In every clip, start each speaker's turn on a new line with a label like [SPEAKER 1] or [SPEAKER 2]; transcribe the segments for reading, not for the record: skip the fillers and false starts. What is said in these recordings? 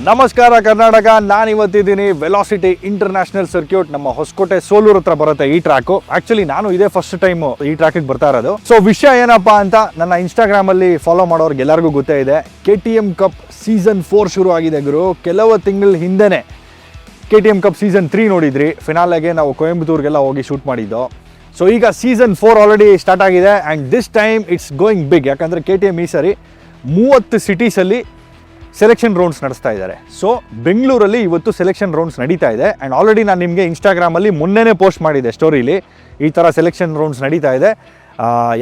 [SPEAKER 1] ನಮಸ್ಕಾರ ಕರ್ನಾಟಕ. ನಾನು ಇವತ್ತಿದ್ದೀನಿ velocity international circuit. ನಮ್ಮ ಹೊಸಕೋಟೆ ಸೋಲೂರು ಹತ್ರ ಬರುತ್ತೆ ಈ ಟ್ರ್ಯಾಕ್. ಆಕ್ಚುಲಿ ನಾನು ಇದೇ ಫಸ್ಟ್ ಟೈಮ್ ಈ ಟ್ರ್ಯಾಕ್ ಬರ್ತಾ ಇರೋದು. ಸೊ ವಿಷಯ ಏನಪ್ಪಾ ಅಂತ ನನ್ನ ಇನ್ಸ್ಟಾಗ್ರಾಮ್ ಅಲ್ಲಿ ಫಾಲೋ ಮಾಡೋರ್ಗೆ ಎಲ್ಲರಿಗೂ ಗೊತ್ತೇ ಇದೆ. KTM ಕಪ್ ಸೀಸನ್ 4 ಶುರು ಆಗಿದೆ ಗುರು. ಕೆಲವು ತಿಂಗಳ ಹಿಂದೆನೆ KTM ಕಪ್ ಸೀಸನ್ 3 ನೋಡಿದ್ರಿ. ಫಿನಾಲೆಗೆ ನಾವು ಕೊಯಂಬತ್ತೂರ್ಗೆಲ್ಲ ಹೋಗಿ ಶೂಟ್ ಮಾಡಿದ್ದು. ಸೊ ಈಗ ಸೀಸನ್ 4 ಆಲ್ರೆಡಿ ಸ್ಟಾರ್ಟ್ ಆಗಿದೆ and this time it's going big. ಯಾಕಂದರೆ KTM ಈ ಸರಿ 30 ಸಿಟೀಸಲ್ಲಿ ಸೆಲೆಕ್ಷನ್ ರೌಂಡ್ಸ್ ನಡೆಸ್ತಾ ಇದ್ದಾರೆ. ಸೊ ಬೆಂಗಳೂರಲ್ಲಿ ಇವತ್ತು ಸೆಲೆಕ್ಷನ್ ರೌಂಡ್ಸ್ ನಡೀತಾ ಇದೆ ಆ್ಯಂಡ್ ಆಲ್ರೆಡಿ ನಾನು ನಿಮಗೆ ಇನ್ಸ್ಟಾಗ್ರಾಮಲ್ಲಿ ಮೊನ್ನೆನೇ ಪೋಸ್ಟ್ ಮಾಡಿದ್ದೆ ಸ್ಟೋರಿಲಿ, ಈ ಥರ ಸೆಲೆಕ್ಷನ್ ರೌಂಡ್ಸ್ ನಡೀತಾ ಇದೆ.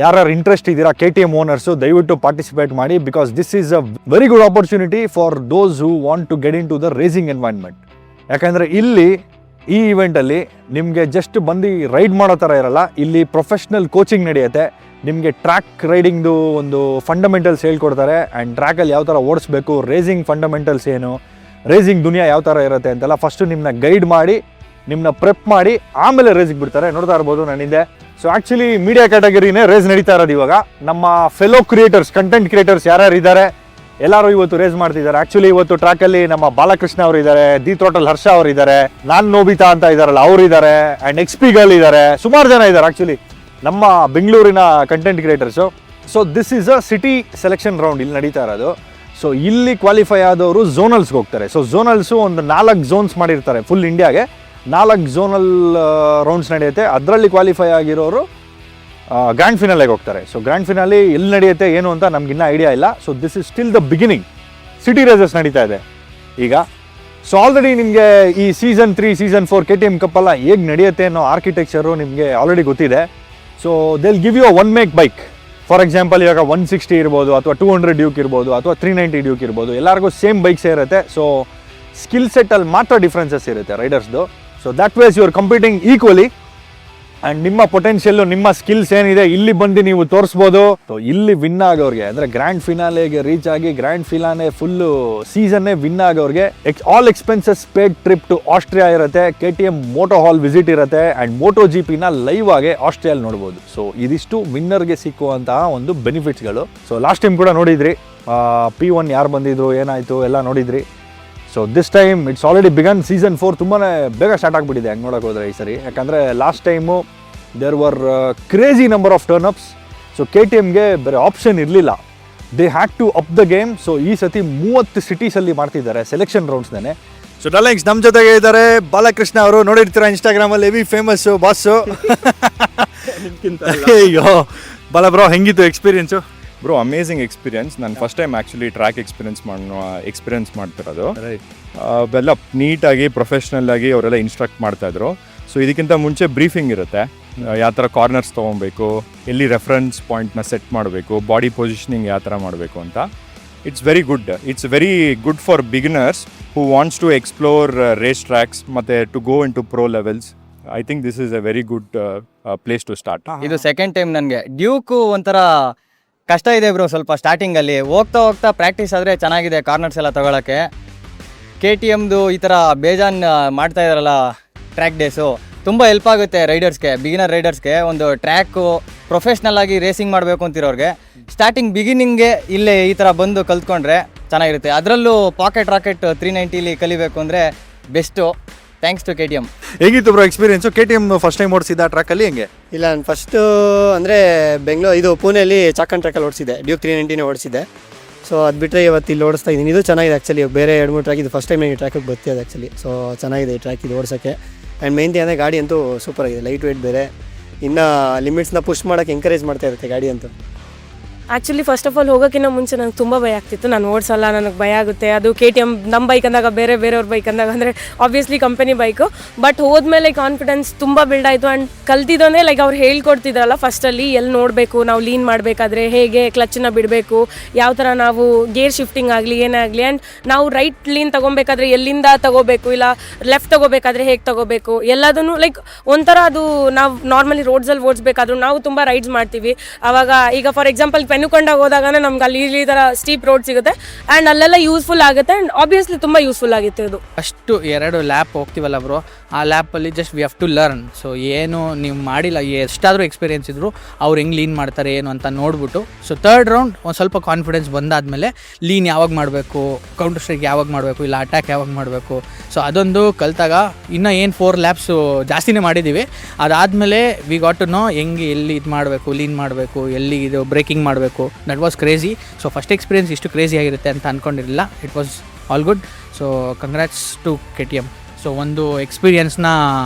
[SPEAKER 1] ಯಾರ್ಯಾರು ಇಂಟ್ರೆಸ್ಟ್ ಇದ್ದೀರಾ KTM ಓನರ್ಸು ದಯವಿಟ್ಟು ಪಾರ್ಟಿಸಿಪೇಟ್ ಮಾಡಿ. Because this is a very good opportunity for those who want to get into the racing environment. ಯಾಕಂದರೆ ಇಲ್ಲಿ ಈ ಇವೆಂಟಲ್ಲಿ ನಿಮಗೆ ಜಸ್ಟ್ ಬಂದು ರೈಡ್ ಮಾಡೋ ಥರ ಇರಲ್ಲ. ಇಲ್ಲಿ ಪ್ರೊಫೆಷ್ನಲ್ ಕೋಚಿಂಗ್ ನಡೆಯುತ್ತೆ. ನಿಮಗೆ ಟ್ರ್ಯಾಕ್ ರೈಡಿಂಗ್ದು ಒಂದು ಫಂಡಮೆಂಟಲ್ಸ್ ಹೇಳ್ಕೊಡ್ತಾರೆ ಆ್ಯಂಡ್ ಟ್ರ್ಯಾಕಲ್ಲಿ ಯಾವ ಥರ ಓಡಿಸ್ಬೇಕು, ರೇಸಿಂಗ್ ಫಂಡಮೆಂಟಲ್ಸ್ ಏನು, ರೇಸಿಂಗ್ ದುನಿಯಾ ಯಾವ ಥರ ಇರುತ್ತೆ ಅಂತೆಲ್ಲ ಫಸ್ಟು ನಿಮ್ಮನ್ನ ಗೈಡ್ ಮಾಡಿ, ನಿಮ್ಮನ್ನ ಪ್ರೆಪ್ ಮಾಡಿ ಆಮೇಲೆ ರೇಸಿಗೆ ಬಿಡ್ತಾರೆ. ನೋಡ್ತಾ ಇರ್ಬೋದು ನನ್ನಿಂದೆ. ಸೊ ಆ್ಯಕ್ಚುಲಿ ಮೀಡಿಯಾ ಕ್ಯಾಟಗರಿನೇ ರೇಸ್ ನಡೀತಾ ಇರೋದು ಇವಾಗ. ನಮ್ಮ ಫೆಲೋ ಕ್ರಿಯೇಟರ್ಸ್, ಕಂಟೆಂಟ್ ಕ್ರಿಯೇಟರ್ಸ್ ಯಾರ್ಯಾರು ಇದ್ದಾರೆ ಎಲ್ಲರೂ ಇವತ್ತು ರೇಸ್ ಮಾಡ್ತಿದ್ದಾರೆ. ಆ್ಯಕ್ಚುಲಿ ಇವತ್ತು ಟ್ರ್ಯಾಕಲ್ಲಿ ನಮ್ಮ ಬಾಲಕೃಷ್ಣ ಅವರು ಇದ್ದಾರೆ, ದಿ ಥ್ರೋಟಲ್ ಹರ್ಷ ಅವರು ಇದ್ದಾರೆ, ನಾನ್ ನೋಬಿತಾ ಅಂತ ಇದ್ದಾರಲ್ಲ ಅವರು ಇದ್ದಾರೆ, ಆ್ಯಂಡ್ XP ಗರ್ಲ್ ಇದ್ದಾರೆ, ಸುಮಾರು ಜನ ಇದ್ದಾರೆ ಆ್ಯಕ್ಚುಲಿ ನಮ್ಮ ಬೆಂಗಳೂರಿನ content creators. So this is a city selection round ಇಲ್ಲಿ ನಡೀತಾ ಇರೋದು. ಸೊ ಇಲ್ಲಿ ಕ್ವಾಲಿಫೈ ಆದವರು ಝೋನಲ್ಸ್ಗೆ ಹೋಗ್ತಾರೆ. ಸೊ ಝೋನಲ್ಸು ಒಂದು 4 ಝೋನ್ಸ್ ಮಾಡಿರ್ತಾರೆ ಫುಲ್ ಇಂಡಿಯಾಗೆ. 4 ಝೋನಲ್ ರೌಂಡ್ಸ್ ನಡೆಯುತ್ತೆ. ಅದರಲ್ಲಿ ಕ್ವಾಲಿಫೈ ಆಗಿರೋರು ಗ್ರ್ಯಾಂಡ್ ಫಿನಾಲೆಗೆ ಹೋಗ್ತಾರೆ. ಸೊ ಗ್ರ್ಯಾಂಡ್ ಫಿನಾಲಿ ಎಲ್ಲಿ ನಡೆಯುತ್ತೆ ಏನು ಅಂತ ನಮ್ಗಿನ್ನೂ ಐಡಿಯಾ ಇಲ್ಲ. So this is still the beginning. City races ನಡೀತಾ ಇದೆ ಈಗ. ಸೊ ಆಲ್ರೆಡಿ ನಿಮಗೆ ಈ ಸೀಸನ್ 3 ಸೀಸನ್ 4 KTM ಕಪ್ಪೆಲ್ಲ ಹೇಗೆ ನಡೆಯುತ್ತೆ ಅನ್ನೋ ಆರ್ಕಿಟೆಕ್ಚರು ನಿಮಗೆ ಆಲ್ರೆಡಿ ಗೊತ್ತಿದೆ. So they'll give you one make bike. For example ಇವಾಗ 160 ಇರ್ಬೋದು, ಅಥವಾ 200 ಡ್ಯೂಕ್ ಇರ್ಬೋದು, ಅಥವಾ 390 ಡ್ಯೂಕ್ ಇರ್ಬೋದು, ಎಲ್ಲರಿಗೂ ಸೇಮ್ ಬೈಕ್ಸೇ ಇರುತ್ತೆ. ಸೊ ಸ್ಕಿಲ್ ಸೆಟ್ಟಲ್ಲಿ ಮಾತ್ರ ಡಿಫ್ರೆನ್ಸಸ್ ಇರುತ್ತೆ ರೈಡರ್ಸ್ದು. So that ways you are competing equally and ನಿಮ್ಮ ಪೊಟೆನ್ಷಿಯಲ್ಲು, ನಿಮ್ಮ ಸ್ಕಿಲ್ಸ್ ಏನಿದೆ ಇಲ್ಲಿ ಬಂದು ನೀವು ತೋರಿಸ್ಬೋದು. ಸೊ ಇಲ್ಲಿ ವಿನ್ ಆಗೋರಿಗೆ, ಅಂದರೆ ಗ್ರ್ಯಾಂಡ್ ಫಿನಾಲೆಗೆ ರೀಚ್ ಆಗಿ ಗ್ರ್ಯಾಂಡ್ ಫಿನಾಲೆ ಫುಲ್ಲು ಸೀಸನ್ನೇ ವಿನ್ ಆಗೋರಿಗೆ all expenses paid trip to Austria ಇರುತ್ತೆ. KTM ಮೋಟೋ ಹಾಲ್ ವಿಸಿಟ್ ಇರುತ್ತೆ ಆ್ಯಂಡ್ ಮೋಟೋ GPನ ಲೈವ್ ಆಗಿ ಆಸ್ಟ್ರಿಯಲ್ಲಿ ನೋಡ್ಬೋದು. ಸೊ ಇದಿಷ್ಟು ವಿನ್ನರ್ಗೆ ಸಿಕ್ಕುವಂತಹ ಒಂದು ಬೆನಿಫಿಟ್ಸ್ಗಳು. ಸೊ ಲಾಸ್ಟ್ ಟೈಮ್ ಕೂಡ ನೋಡಿದ್ರಿ P1 ಯಾರು ಬಂದಿದ್ರು, ಏನಾಯಿತು ಎಲ್ಲ ನೋಡಿದ್ರಿ. So this time it's already began. Season 4 ತುಂಬಾ ಬೇಗ ಸ್ಟಾರ್ಟ್ ಆಗಿಬಿಟ್ಟಿದೆ ಹಂಗೆ ನೋಡೋಕೆ ಹೋದರೆ ಈ ಸರಿ. ಯಾಕಂದರೆ last time there were crazy number of turnups. So KTMಗೆ ಬೇರೆ ಆಪ್ಷನ್ ಇರಲಿಲ್ಲ, they had to up the game. So ಈ ಸತಿ 30 ಸಿಟೀಸಲ್ಲಿ ಮಾಡ್ತಿದ್ದಾರೆ ಸೆಲೆಕ್ಷನ್ ರೌಂಡ್ಸ್ನೇ. ಸೊ ಡಾರ್ಲಿಂಗ್ಸ್ ನಮ್ಮ ಜೊತೆಗೆ ಇದ್ದಾರೆ ಬಾಲಕೃಷ್ಣ ಅವರು. ನೋಡಿರ್ತೀರ ಇನ್ಸ್ಟಾಗ್ರಾಮಲ್ಲಿ ಹೆವಿ ಫೇಮಸ್ಸು ಬಾಸು. ಅಯ್ಯೋ ಬಾಲ ಬ್ರೋ, ಹೆಂಗಿತ್ತು ಎಕ್ಸ್ಪೀರಿಯನ್ಸು?
[SPEAKER 2] Bro amazing experience. ನಾನು first time actually track experience ಮಾಡ್ತಿರೋದು. ಎಲ್ಲ ನೀಟಾಗಿ ಪ್ರೊಫೆಷ್ನಲ್ ಆಗಿ ಅವರೆಲ್ಲ ಇನ್ಸ್ಟ್ರಕ್ಟ್ ಮಾಡ್ತಾಯಿದ್ರು. ಸೊ ಇದಕ್ಕಿಂತ ಮುಂಚೆ ಬ್ರೀಫಿಂಗ್ ಇರುತ್ತೆ, ಯಾವ ಥರ ಕಾರ್ನರ್ಸ್ ತೊಗೊಬೇಕು, ಎಲ್ಲಿ ರೆಫರೆನ್ಸ್ ಪಾಯಿಂಟ್ನ ಸೆಟ್ ಮಾಡಬೇಕು, ಬಾಡಿ ಪೊಸಿಷನಿಂಗ್ ಯಾವ ಥರ ಮಾಡಬೇಕು ಅಂತ. It's very good. It's very good for beginners who wants to explore race tracks ಮತ್ತು to go into pro levels. I think this is a very good place to start.
[SPEAKER 3] ಇದು second time ನನಗೆ. Duke ಒಂಥರ ಕಷ್ಟ ಇದೆ bro ಸ್ವಲ್ಪ ಸ್ಟಾರ್ಟಿಂಗಲ್ಲಿ. ಹೋಗ್ತಾ ಹೋಗ್ತಾ ಪ್ರಾಕ್ಟೀಸ್ ಆದರೆ ಚೆನ್ನಾಗಿದೆ ಕಾರ್ನರ್ಸ್ ಎಲ್ಲ ತೊಗೊಳಕ್ಕೆ. KTMದು ಈ ಥರ ಬೇಜಾನ್ ಮಾಡ್ತಾ ಇದ್ದಾರಲ್ಲ ಟ್ರ್ಯಾಕ್ ಡೇಸು, ತುಂಬ ಹೆಲ್ಪ್ ಆಗುತ್ತೆ ರೈಡರ್ಸ್ಗೆ, ಬಿಗಿನರ್ ರೈಡರ್ಸ್ಗೆ. ಒಂದು ಟ್ರ್ಯಾಕು ಪ್ರೊಫೆಷ್ನಲ್ ಆಗಿ ರೇಸಿಂಗ್ ಮಾಡಬೇಕು ಅಂತಿರೋರಿಗೆ ಸ್ಟಾರ್ಟಿಂಗ್ ಬಿಗಿನಿಂಗ್ಗೆ ಇಲ್ಲೇ ಈ ಥರ ಬಂದು ಕಲ್ತ್ಕೊಂಡ್ರೆ ಚೆನ್ನಾಗಿರುತ್ತೆ. ಅದರಲ್ಲೂ ಪಾಕೆಟ್ ರಾಕೆಟ್ 390ಲಿ ಕಲಿಬೇಕು ಅಂದರೆ ಬೆಸ್ಟು. Thanks to KTM.
[SPEAKER 1] ಹೇಗಿತ್ತು bro experience? KTM first time ಓಡಿಸಿದ್ದ ಟ್ರ್ಯಾಕಲ್ಲಿ ಹೆಂಗೆ?
[SPEAKER 4] ಇಲ್ಲ, ನಾನು ಫಸ್ಟು ಅಂದರೆ ಇದು ಪುಣೆಯಲ್ಲಿ ಚಾಕನ್ ಟ್ರ್ಯಾಕಲ್ಲಿ ಓಡಿಸಿದ್ದೆ, ಡ್ಯೂಕ್ 390ನೇ ಓಡಿಸಿದ್ದೆ. ಸೊ ಅದು ಬಿಟ್ಟರೆ ಇವತ್ತು ಇಲ್ಲಿ ಓಡಿಸ್ತಾ ಇದ್ದೀನಿ. ಇದು ಚೆನ್ನಾಗಿದೆ ಆ್ಯಕ್ಚುಲಿ. ಬೇರೆ 2-3 ಟ್ರ್ಯಾಕ್ ಇದು ಫಸ್ಟ್ ಟೈಮ್ ನನಗೆ ಟ್ರ್ಯಾಕಿಗೆ ಬರ್ತಿದೆ ಆ್ಯಕ್ಚುಲಿ. ಸೊ ಚೆನ್ನಾಗಿದೆ ಈ ಟ್ರ್ಯಾಕ್ ಇದು ಓಡಿಸೋಕ್ಕೆ. ಆ್ಯಂಡ್ ಮೇನ್ ಥಿಂಗ್ ಅಂದರೆ ಗಾಡಿ ಅಂತೂ ಸೂಪರ್ ಆಗಿದೆ, ಲೈಟ್ ವೇಟ್ ಬೇರೆ, ಇನ್ನು ಲಿಮಿಟ್ಸ್ನ ಪುಷ್ ಮಾಡೋಕ್ಕೆ ಎಂಕರೇಜ್ ಮಾಡ್ತಾ ಇರುತ್ತೆ ಗಾಡಿ ಅಂತೂ.
[SPEAKER 5] ಆ್ಯಕ್ಚುಲಿ ಫಸ್ಟ್ ಆಫ್ ಆಲ್ ಹೋಗೋಕ್ಕಿಂತ ಮುಂಚೆ ನನಗೆ ತುಂಬ ಭಯ ಆಗ್ತಿತ್ತು. ನಾನು ಓಡಿಸಲ್ಲ, ನನಗೆ ಭಯ ಆಗುತ್ತೆ. ಅದು KTM ನಮ್ಮ ಬೈಕ್ ಅಂದಾಗ ಬೇರೆಯವ್ರ ಬೈಕ್ ಅಂದಾಗ ಅಂದರೆ ಆಬ್ವಿಯಸ್ಲಿ ಕಂಪನಿ ಬೈಕು. ಬಟ್ ಹೋದ್ಮೇಲೆ ಕಾನ್ಫಿಡೆನ್ಸ್ ತುಂಬ ಬಿಲ್ಡ್ ಆಯಿತು. ಆ್ಯಂಡ್ ಕಲ್ತಿದ್ದೋನೇ ಲೈಕ್ ಅವ್ರು ಹೇಳ್ಕೊಡ್ತಿದ್ರಲ್ಲ ಫಸ್ಟಲ್ಲಿ ಎಲ್ಲಿ ನೋಡಬೇಕು, ನಾವು ಲೀನ್ ಮಾಡಬೇಕಾದ್ರೆ ಹೇಗೆ ಕ್ಲಚ್ಚನ್ನ ಬಿಡಬೇಕು, ಯಾವ ಥರ ನಾವು ಗೇರ್ ಶಿಫ್ಟಿಂಗ್ ಆಗಲಿ ಏನೇ ಆಗಲಿ, ಆ್ಯಂಡ್ ನಾವು ರೈಟ್ ಲೀನ್ ತೊಗೊಬೇಕಾದ್ರೆ ಎಲ್ಲಿಂದ ತೊಗೋಬೇಕು, ಇಲ್ಲ ಲೆಫ್ಟ್ ತೊಗೋಬೇಕಾದ್ರೆ ಹೇಗೆ ತೊಗೋಬೇಕು, ಎಲ್ಲದನ್ನು ಲೈಕ್ ಒಂಥರ ಅದು ನಾವು ನಾರ್ಮಲಿ ರೋಡ್ಸಲ್ಲಿ ಓಡಿಸ್ಬೇಕಾದ್ರೂ ನಾವು ತುಂಬ ರೈಡ್ಸ್ ಮಾಡ್ತೀವಿ. ಆವಾಗ ಈಗ ಫಾರ್ ಎಕ್ಸಾಂಪಲ್ ಪೆನುಕೊಂಡಾಗ ಹೋದಾಗನೇ ನಮ್ಗೆ ಅಲ್ಲಿ ಈ ಥರ ಸ್ಟೀಪ್ ರೋಡ್ ಸಿಗುತ್ತೆ ಆ್ಯಂಡ್ ಅಲ್ಲೆಲ್ಲ ಯೂಸ್ಫುಲ್ ಆಗುತ್ತೆ ಆ್ಯಂಡ್ ಆಬ್ವಿಯಸ್ಲಿ ತುಂಬ ಯೂಸ್ಫುಲ್ ಆಗಿತ್ತು ಇದು.
[SPEAKER 6] ಅಷ್ಟು 2 ಲ್ಯಾಪ್ ಹೋಗ್ತೀವಲ್ಲ ಬ್ರೋ, ಆ ಲ್ಯಾಪಲ್ಲಿ just we have to learn. So ಏನು ನೀವು ಮಾಡಿಲ್ಲ, ಎಷ್ಟಾದರೂ ಎಕ್ಸ್ಪೀರಿಯನ್ಸ್ ಇದ್ದರೂ ಅವ್ರು ಹೆಂಗೆ ಲೀನ್ ಮಾಡ್ತಾರೆ ಏನು ಅಂತ ನೋಡ್ಬಿಟ್ಟು, ಸೊ 3rd ರೌಂಡ್ ಒಂದು ಸ್ವಲ್ಪ ಕಾನ್ಫಿಡೆನ್ಸ್ ಬಂದಾದಮೇಲೆ ಲೀನ್ ಯಾವಾಗ ಮಾಡಬೇಕು, ಕೌಂಟರ್ ಸ್ಟ್ರೈಕ್ ಯಾವಾಗ ಮಾಡಬೇಕು, ಇಲ್ಲ ಅಟ್ಯಾಕ್ ಯಾವಾಗ ಮಾಡಬೇಕು, ಸೊ ಅದೊಂದು ಕಲಿತಾಗ ಇನ್ನೂ ಏನು 4 ಲ್ಯಾಪ್ಸು ಜಾಸ್ತಿನೇ ಮಾಡಿದ್ದೀವಿ. ಅದಾದಮೇಲೆ ವಿ ಗಾಟ್ ಟು ನೋ ಹೆಂಗೆ ಎಲ್ಲಿ ಇದು ಮಾಡಬೇಕು, ಲೀನ್ ಮಾಡಬೇಕು, ಎಲ್ಲಿ ಇದು ಬ್ರೇಕಿಂಗ್ ಮಾಡಬೇಕು. That was crazy. So first experience ಇಷ್ಟು ಕ್ರೇಜಿ ಆಗಿರುತ್ತೆ ಅಂತ ಅಂದ್ಕೊಂಡಿರಲಿಲ್ಲ. It was all good. So congrats to KTM. So ಒಂದು ಎಕ್ಸ್ಪೀರಿಯನ್ಸ್ನ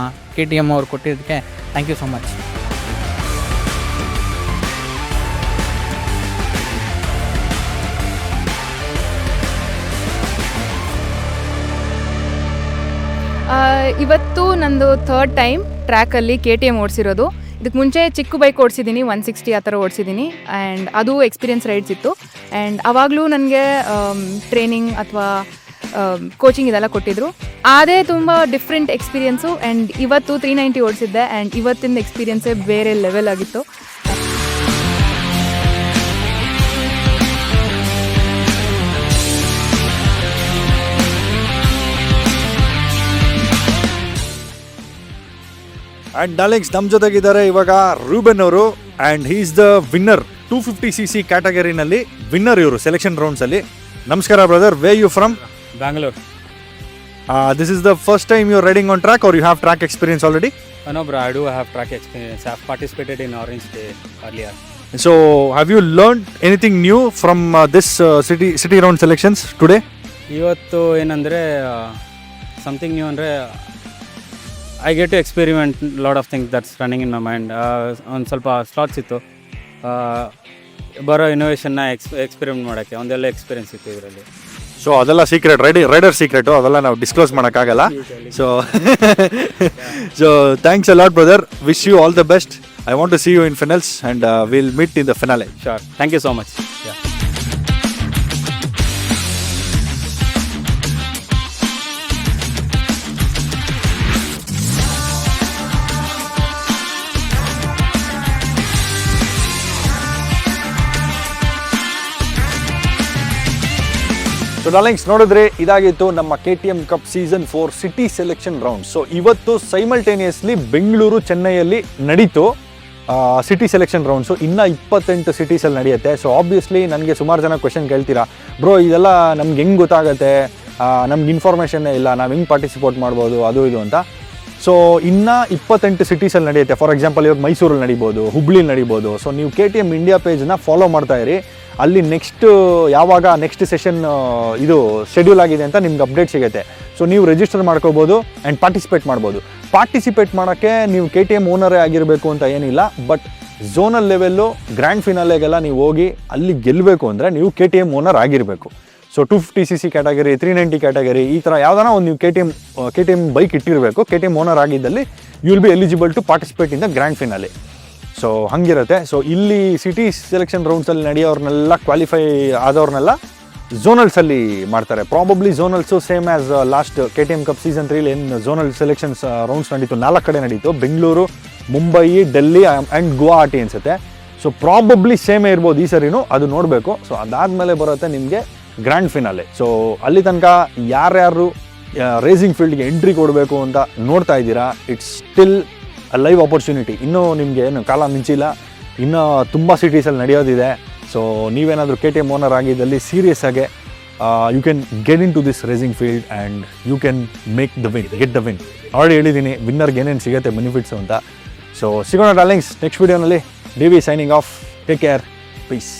[SPEAKER 6] KTM ಅವ್ರು ಕೊಟ್ಟಿದ್ದಕ್ಕೆ ಥ್ಯಾಂಕ್ ಯು ಸೊ ಮಚ್.
[SPEAKER 7] ಇವತ್ತು ನಂದು 3rd ಟೈಮ್ ಟ್ರ್ಯಾಕಲ್ಲಿ KTM ಓಡಿಸಿರೋದು. ಇದಕ್ಕೆ ಮುಂಚೆ ಚಿಕ್ಕ ಬೈಕ್ ಓಡಿಸಿದ್ದೀನಿ, 160 ಆ ಥರ ಓಡಿಸಿದ್ದೀನಿ ಆ್ಯಂಡ್ ಅದು ಎಕ್ಸ್ಪೀರಿಯನ್ಸ್ ರೈಡ್ಸ್ ಇತ್ತು. ಆ್ಯಂಡ್ ಆವಾಗಲೂ ನನಗೆ ಟ್ರೈನಿಂಗ್ ಅಥವಾ ಕೋಚಿಂಗ್ ಇದೆಲ್ಲ ಕೊಟ್ಟಿದ್ದರು. ಅದೇ ತುಂಬ ಡಿಫ್ರೆಂಟ್ ಎಕ್ಸ್ಪೀರಿಯನ್ಸು. ಆ್ಯಂಡ್ ಇವತ್ತು 390 ಓಡಿಸಿದ್ದೆ ಆ್ಯಂಡ್ ಇವತ್ತಿನ ಎಕ್ಸ್ಪೀರಿಯನ್ಸೇ ಬೇರೆ ಲೆವೆಲ್ ಆಗಿತ್ತು.
[SPEAKER 1] ಆ್ಯಂಡ್ ಡಾರ್ಲಿಂಗ್ಸ್, ನಮ್ಮ ಜೊತೆಗಿದ್ದಾರೆ ಇವಾಗ ರೂಬೆನ್ ಅವರು. And he is the winner 250cc ಕ್ಯಾಟಗರಿನಲ್ಲಿ ವಿನ್ನರ್ ಇವರು ಸೆಲೆಕ್ಷನ್ ರೌಂಡ್ಸಲ್ಲಿ. ನಮಸ್ಕಾರ brother, where you from?
[SPEAKER 8] Bangalore.
[SPEAKER 1] This is the first time you are riding on track are you have track experience already?
[SPEAKER 8] No, bro, I do have track experience. I have participated in Orange Day earlier.
[SPEAKER 1] So have you learned anything new from this city round selections today?
[SPEAKER 8] ಇವತ್ತು ಏನಂದರೆ something new ಅಂದರೆ I get to experiment lot of things that's running in my mind. ಒಂದು ಸ್ವಲ್ಪ slots ಇತ್ತು, ಬರೋ ಇನೋವೇಷನ್ನ experiment ಮಾಡೋಕ್ಕೆ ಒಂದೆಲ್ಲ experience ಇತ್ತು ಇದರಲ್ಲಿ.
[SPEAKER 1] ಸೊ ಅದೆಲ್ಲ ಸೀಕ್ರೆಟ್, ರೈಡರ್ ಸೀಕ್ರೆಟು, ಅದೆಲ್ಲ ನಾವು ಡಿಸ್ಕ್ಲೋಸ್ ಮಾಡೋಕ್ಕಾಗಲ್ಲ. So so thanks a lot brother, wish you all the best. I want to see you in finals and will meet in the finale.
[SPEAKER 8] Sure. Thank you so much. Yeah.
[SPEAKER 1] So darlings, ನೋಡಿದ್ರೆ ಇದಾಗಿತ್ತು ನಮ್ಮ KTM cup season 4 city selection round. So ಇವತ್ತು simultaneously Bengaluru, ಚೆನ್ನೈಯಲ್ಲಿ ನಡೀತು city selection rounds. ಇನ್ನೂ 28 ಸಿಟೀಸಲ್ಲಿ ನಡೆಯುತ್ತೆ. So obviously ನನಗೆ ಸುಮಾರು ಜನ ಕ್ವೆಶನ್ ಕೇಳ್ತೀರಾ, ಬ್ರೋ ಇದೆಲ್ಲ ನಮ್ಗೆ ಹೆಂಗೆ ಗೊತ್ತಾಗುತ್ತೆ, ನಮ್ಗೆ ಇನ್ಫಾರ್ಮೇಷನ್ನೇ ಇಲ್ಲ, ನಾವು ಹೆಂಗೆ ಪಾರ್ಟಿಸಿಪೇಟ್ ಮಾಡ್ಬೋದು ಅದು ಇದು ಅಂತ. ಸೊ ಇನ್ನೂ 28 ಸಿಟೀಸಲ್ಲಿ ನಡೆಯುತ್ತೆ. ಫಾರ್ ಎಕ್ಸಾಂಪಲ್ ಇವಾಗ ಮೈಸೂರಲ್ಲಿ ನಡಿಬೋದು, ಹುಬ್ಳಿಲಿ ನಡಿಬೋದು. ಸೊ ನೀವು KTM ಇಂಡಿಯಾ ಪೇಜ್ನ ಫಾಲೋ ಮಾಡ್ತಾ ಇರಿ. ಅಲ್ಲಿ ಯಾವಾಗ ನೆಕ್ಸ್ಟ್ ಸೆಷನ್ ಇದು ಶೆಡ್ಯೂಲ್ ಆಗಿದೆ ಅಂತ ನಿಮ್ಗೆ ಅಪ್ಡೇಟ್ ಸಿಗುತ್ತೆ. ಸೊ ನೀವು ರಿಜಿಸ್ಟರ್ ಮಾಡ್ಕೋಬೋದು ಆ್ಯಂಡ್ ಪಾರ್ಟಿಸಿಪೇಟ್ ಮಾಡ್ಬೋದು. ಪಾರ್ಟಿಸಿಪೇಟ್ ಮಾಡೋಕ್ಕೆ ನೀವು KTM ಓನರೇ ಆಗಿರಬೇಕು ಅಂತ ಏನಿಲ್ಲ, ಬಟ್ ಝೋನಲ್ ಲೆವೆಲ್ಲು ಗ್ರ್ಯಾಂಡ್ ಫಿನಾಲೆಗೆಲ್ಲ ನೀವು ಹೋಗಿ ಅಲ್ಲಿ ಗೆಲ್ಲಬೇಕು ಅಂದರೆ ನೀವು KTM ಓನರ್ ಆಗಿರಬೇಕು. ಸೊ 250cc ಕ್ಯಾಟಗರಿ, 390 ಕ್ಯಾಟಗರಿ, ಈ ಥರ ಯಾವ್ದಾನ ಒಂದು ನೀವು KTM ಬೈಕ್ ಇಟ್ಟಿರಬೇಕು. KTM ಓನರ್ ಆಗಿದ್ದಲ್ಲಿ you will be eligible to participate in the grand finale. So ಹಂಗಿರುತ್ತೆ. ಸೊ ಇಲ್ಲಿ ಸಿಟಿ ಸೆಲೆಕ್ಷನ್ ರೌಂಡ್ಸಲ್ಲಿ ನಡೆಯೋರ್ನೆಲ್ಲ ಕ್ವಾಲಿಫೈ ಆದವ್ರನ್ನೆಲ್ಲ ಝೋನಲ್ಸಲ್ಲಿ ಮಾಡ್ತಾರೆ. Probably zonals same as last KTM cup season 3 ಏನು ಝೋನಲ್ ಸೆಲೆಕ್ಷನ್ಸ್ ರೌಂಡ್ಸ್ ನಡೀತು, 4 ಕಡೆ ನಡೀತು, ಬೆಂಗಳೂರು, ಮುಂಬೈ, ಡೆಲ್ಲಿ ಆ್ಯಂಡ್ ಗುವಾಹಟಿ ಅನಿಸುತ್ತೆ. ಸೊ ಪ್ರಾಬಬ್ಲಿ ಸೇಮೇ ಇರ್ಬೋದು ಈ ಸರಿನೂ, ಅದು ನೋಡಬೇಕು. ಸೊ ಅದಾದಮೇಲೆ ಬರುತ್ತೆ ನಿಮಗೆ ಗ್ರ್ಯಾಂಡ್ ಫಿನಾಲೆ. ಸೊ ಅಲ್ಲಿ ತನಕ ಯಾರ್ಯಾರು ರೇಸಿಂಗ್ ಫೀಲ್ಡ್ಗೆ ಎಂಟ್ರಿ ಕೊಡಬೇಕು ಅಂತ ನೋಡ್ತಾ ಇದ್ದೀರಾ, ಇಟ್ಸ್ ಸ್ಟಿಲ್ ಲೈವ್ ಆಪರ್ಚುನಿಟಿ. ಇನ್ನೂ ನಿಮಗೆ ಏನು ಕಾಲ ಮಿಂಚಿಲ್ಲ, ಇನ್ನೂ ತುಂಬ ಸಿಟೀಸಲ್ಲಿ ನಡೆಯೋದಿದೆ. ಸೊ ನೀವೇನಾದರೂ KTM ಓನರ್ ಆಗಿದ್ದಲ್ಲಿ ಸೀರಿಯಸ್ ಆಗಿ you can get into this racing field and you can make the win, get the win. Already ಹೇಳಿದ್ದೀನಿ ವಿನ್ನರ್ಗೆ ಏನೇನು ಸಿಗುತ್ತೆ ಬೆನಿಫಿಟ್ಸು ಅಂತ. ಸೊ ಸಿಗೋಣ ಡಾರ್ಲಿಂಗ್ಸ್ ನೆಕ್ಸ್ಟ್ ವೀಡಿಯೋನಲ್ಲಿ. DV signing off. Take care, piece.